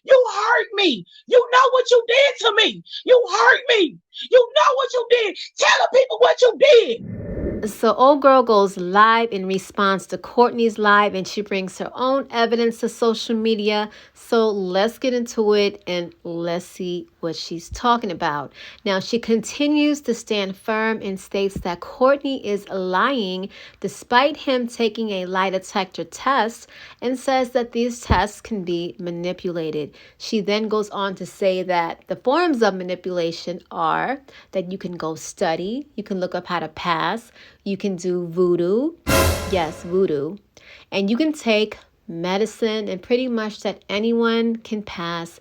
You hurt me. You know what you did to me. You hurt me. You know what you did. Tell the people what you did. So old girl goes live in response to Courtney's live, and she brings her own evidence to social media. So let's get into it and let's see what she's talking about. Now, she continues to stand firm and states that Courtney is lying despite him taking a lie detector test, and says that these tests can be manipulated. She then goes on to say that the forms of manipulation are that you can go study, you can look up how to pass, you can do voodoo, yes, voodoo, and you can take medicine, and pretty much that anyone can pass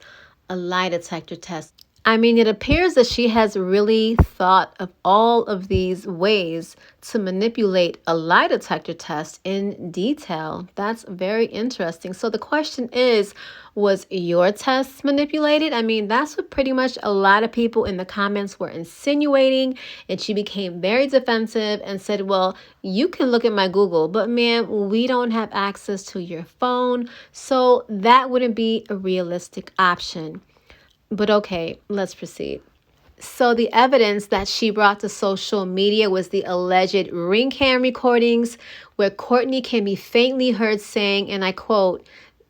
a lie detector test. I mean, it appears that she has really thought of all of these ways to manipulate a lie detector test in detail. That's very interesting. So the question is, was your test manipulated? I mean, that's what pretty much a lot of people in the comments were insinuating. And she became very defensive and said, well, you can look at my Google, but ma'am, we don't have access to your phone. So that wouldn't be a realistic option. But okay, let's proceed. So the evidence that she brought to social media was the alleged ring cam recordings where Courtney can be faintly heard saying, and I quote,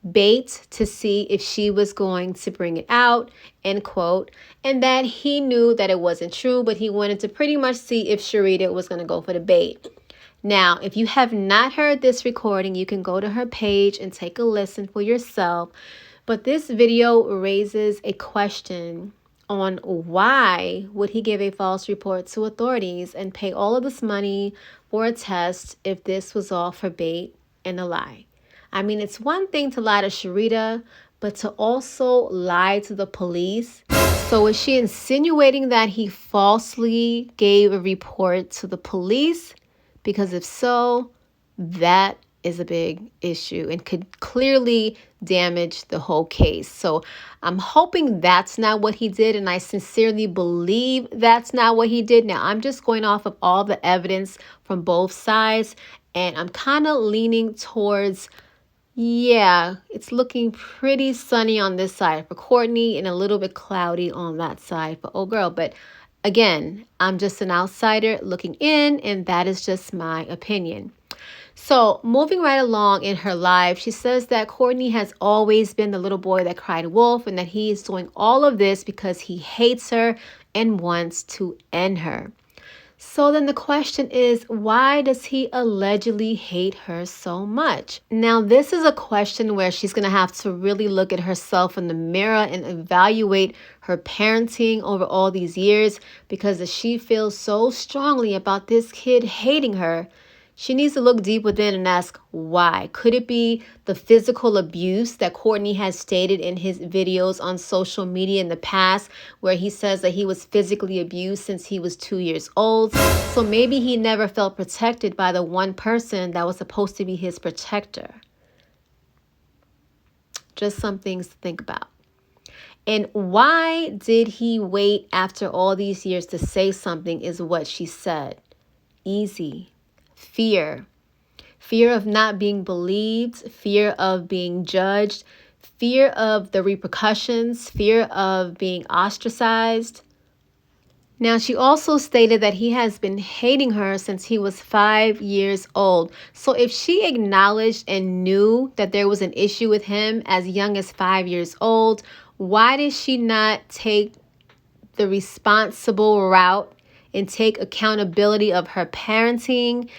bait to see if she was going to bring it out, end quote, and that he knew that it wasn't true, but he wanted to pretty much see if Sharita was going to go for the bait. Now, if you have not heard this recording, you can go to her page and take a listen for yourself. But this video raises a question on why would he give a false report to authorities and pay all of this money for a test if this was all for bait and a lie. I mean, it's one thing to lie to Sharita, but to also lie to the police. So is she insinuating that he falsely gave a report to the police? Because if so, that is a big issue and could clearly damage the whole case. So I'm hoping that's not what he did, and I sincerely believe that's not what he did. Now, I'm just going off of all the evidence from both sides, and I'm kind of leaning towards, yeah, it's looking pretty sunny on this side for Courtney and a little bit cloudy on that side for old girl. But again, I'm just an outsider looking in, and that is just my opinion. So moving right along in her life, she says that Courtney has always been the little boy that cried wolf, and that he is doing all of this because he hates her and wants to end her. So then the question is, why does he allegedly hate her so much? Now, this is a question where she's going to have to really look at herself in the mirror and evaluate her parenting over all these years, because if she feels so strongly about this kid hating her, she needs to look deep within and ask why. Could it be the physical abuse that Courtney has stated in his videos on social media in the past, where he says that he was physically abused since he was 2 years old? So maybe he never felt protected by the one person that was supposed to be his protector. Just some things to think about. And why did he wait after all these years to say something is what she said. Easy. Fear. Fear of not being believed, fear of being judged, fear of the repercussions, fear of being ostracized. Now, she also stated that he has been hating her since he was 5 years old. So if she acknowledged and knew that there was an issue with him as young as 5 years old, why did she not take the responsible route and take accountability of her parenting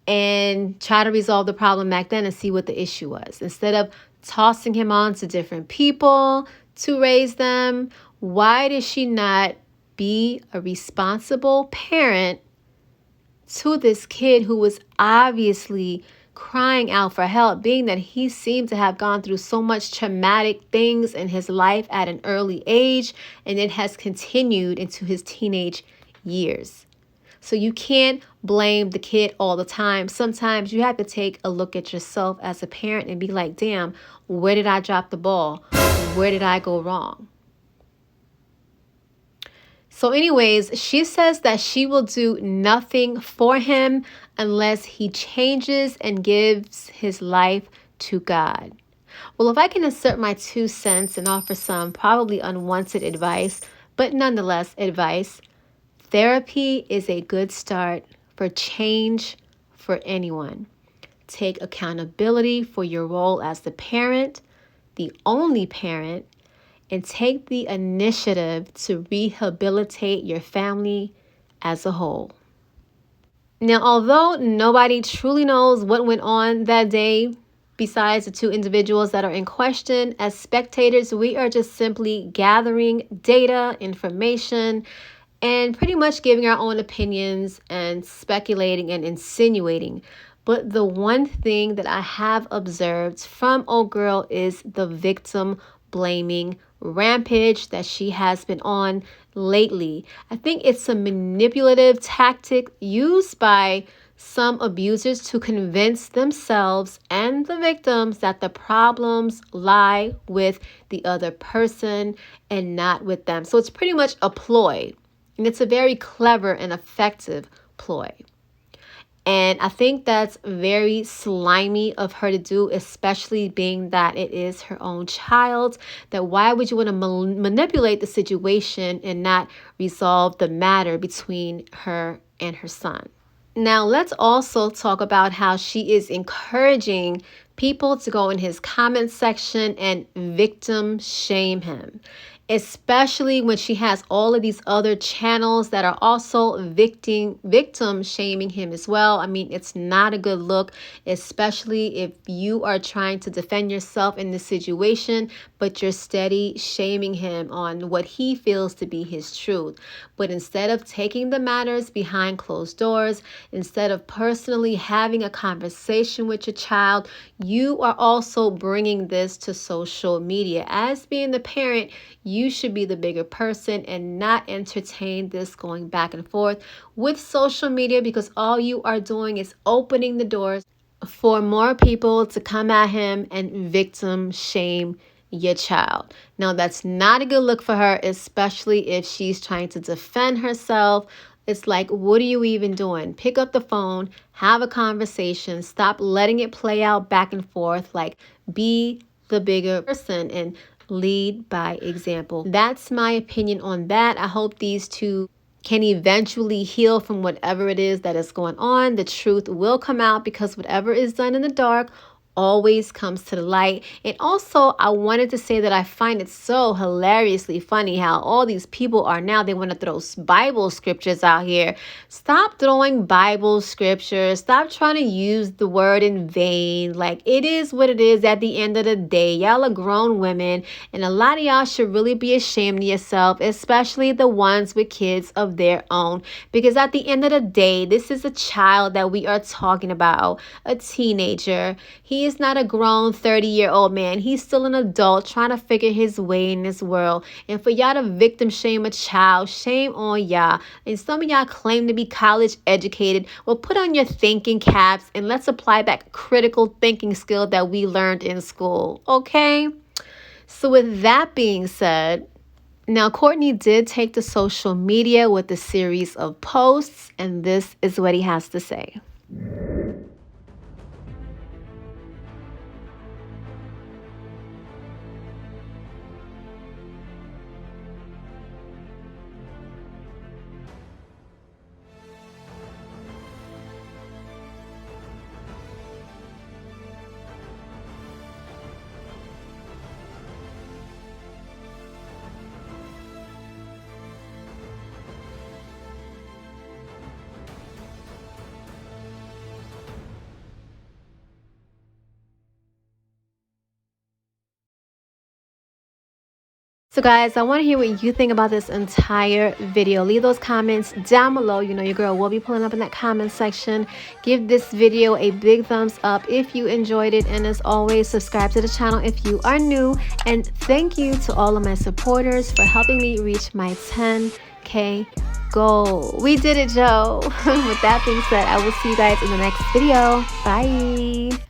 and try to resolve the problem back then and see what the issue was? Instead of tossing him on to different people to raise them, why did she not be a responsible parent to this kid who was obviously crying out for help, being that he seemed to have gone through so much traumatic things in his life at an early age, and it has continued into his teenage years? So you can't blame the kid all the time. Sometimes you have to take a look at yourself as a parent and be like, damn, where did I drop the ball? Where did I go wrong? So anyways, she says that she will do nothing for him unless he changes and gives his life to God. Well, if I can insert my 2 cents and offer some probably unwanted advice, but nonetheless advice, therapy is a good start for change for anyone. Take accountability for your role as the parent, the only parent, and take the initiative to rehabilitate your family as a whole. Now, although nobody truly knows what went on that day, besides the 2 individuals that are in question, as spectators, we are just simply gathering data, information, and pretty much giving our own opinions and speculating and insinuating. But the one thing that I have observed from old girl is the victim blaming rampage that she has been on lately. I think it's a manipulative tactic used by some abusers to convince themselves and the victims that the problems lie with the other person and not with them. So it's pretty much a ploy. And it's a very clever and effective ploy. And I think that's very slimy of her to do, especially being that it is her own child. That why would you want to manipulate the situation and not resolve the matter between her and her son? Now, let's also talk about how she is encouraging people to go in his comment section and victim shame him, especially when she has all of these other channels that are also victim shaming him as well. I mean, it's not a good look, especially if you are trying to defend yourself in this situation, but you're steady shaming him on what he feels to be his truth. But instead of taking the matters behind closed doors, instead of personally having a conversation with your child, you are also bringing this to social media. As being the parent, you should be the bigger person and not entertain this going back and forth with social media, because all you are doing is opening the doors for more people to come at him and victim shame your child. Now, that's not a good look for her, especially if she's trying to defend herself. It's like, what are you even doing? Pick up the phone, have a conversation, stop letting it play out back and forth. Like, be the bigger person and lead by example. That's my opinion on that. I hope these two can eventually heal from whatever it is that is going on. The truth will come out, because whatever is done in the dark always comes to the light. And also, I wanted to say that I find it so hilariously funny how all these people are now, they want to throw Bible scriptures out here. Stop throwing Bible scriptures. Stop trying to use the word in vain. Like, it is what it is at the end of the day. Y'all are grown women, and a lot of y'all should really be ashamed of yourself, especially the ones with kids of their own. Because at the end of the day, this is a child that we are talking about, a teenager. He is not a grown 30-year-old man. He's still an adult trying to figure his way in this world. And for y'all to victim shame a child, shame on y'all. And some of y'all claim to be college educated. Well, put on your thinking caps and let's apply that critical thinking skill that we learned in school. Okay? So with that being said, now Courtney did take to social media with a series of posts, and this is what he has to say. So guys, I want to hear what you think about this entire video. Leave those comments down below. You know your girl will be pulling up in that comment section. Give this video a big thumbs up if you enjoyed it. And as always, subscribe to the channel if you are new. And thank you to all of my supporters for helping me reach my 10K goal. We did it, Joe. With that being said, I will see you guys in the next video. Bye.